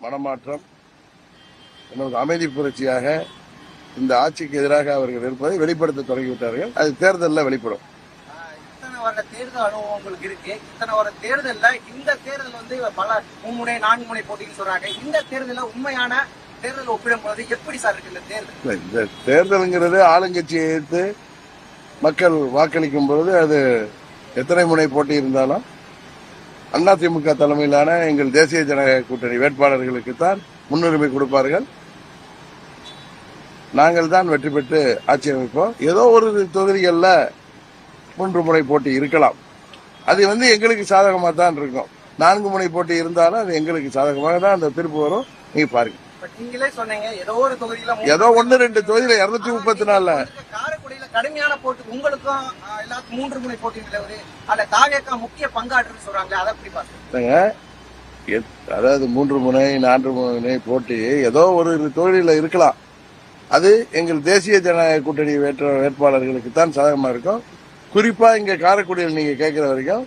மனமாற்றம், நமது அமைதி புரட்சியாக இந்த ஆட்சிக்கு எதிராக அவர்கள் இருப்பதை வெளிப்படுத்த தொடங்கிவிட்டார்கள். அது தேர்தலில் வெளிப்படும். இத்தனை வர தேர்தல் அனுபவம் உங்களுக்கு இருக்கு. இத்தனை வர தேர்தல்ல இந்த தேர்தல் வந்து பல 3 முனை 4 முனை போட்டின்னு சொல்றாங்க. இந்த தேர்தல உண்மையான தேர்தல் ஒப்பிடும் போது எப்படி சார் இருக்கு இந்த தேர்தல்? இந்த தேர்தலுங்கிறது ஆளுங்கட்சியை எதிர்த்து மக்கள் வாக்களிக்கும் பொழுது அது எத்தனை முனை போட்டி இருந்தாலும் அதிமுக தலைமையிலான எங்கள் தேசிய ஜனநாயக கூட்டணி வேட்பாளர்களுக்குத்தான் முன்னுரிமை கொடுப்பார்கள். நாங்கள் தான் வெற்றி பெற்று ஆட்சி அமைப்போம். ஏதோ ஒரு தொகுதிகளில் 3 முனை போட்டி இருக்கலாம். அது எங்களுக்கு சாதகமாக தான் இருக்கும். 4 முனை போட்டி இருந்தாலும் அது எங்களுக்கு சாதகமாக தான் அந்த தீர்ப்பு வரும். நீங்க பாருங்க. நீங்களே சொன்னீங்க ஏதோ ஒரு தொகுதியில ஏதோ 1-2 தொகுதியில 234 காரைக்குடியில கடுமையான போட்டி உங்களுக்கும் எல்லாத்துக்கும் 3 முனை போட்டி நிலவுது. அதுல தாவேகா முக்கிய பங்காற்றுன்னு சொல்றாங்க. அதை எப்படி பாருங்க. அதாவது 3 முனை 4 முனை போட்டி ஏதோ ஒரு தொகுதியில இருக்கலாம். அது எங்கள் தேசிய ஜனநாயக கூட்டணி வேட்பாளர்களுக்கு தான் சாதகமா இருக்கும். குறிப்பா இங்க காரைக்குடியில் நீங்க கேட்கிற வரைக்கும்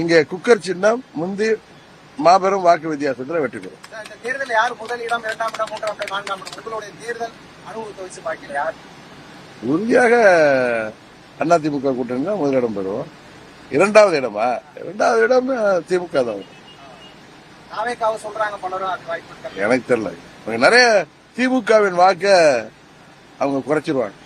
இங்க குக்கர் சின்னம் முந்தி மாபெரும் வாக்கு வித்தியாசத்துல வெற்றி பெறும். இந்த தேர்தல் யார் முதலிடம், 2ஆம் இடம், 3ஆம் இடம், 4ஆம் இடம் உங்களுடைய தேர்தல் அனுபவத்தை வச்சு பார்க்கல யார் உறுதியாக அதிமுக கூட்டணி தான் முதலிடம் பெறுவோம். 2வது இடமா? 2வது இடம் திமுக தான். தாவேகாவை சொல்றாங்க பலரும். அது வாய்ப்பு எனக்கு தெரியல. நிறைய திமுகவின் வாக்க அவங்க குறைச்சிருவாங்க.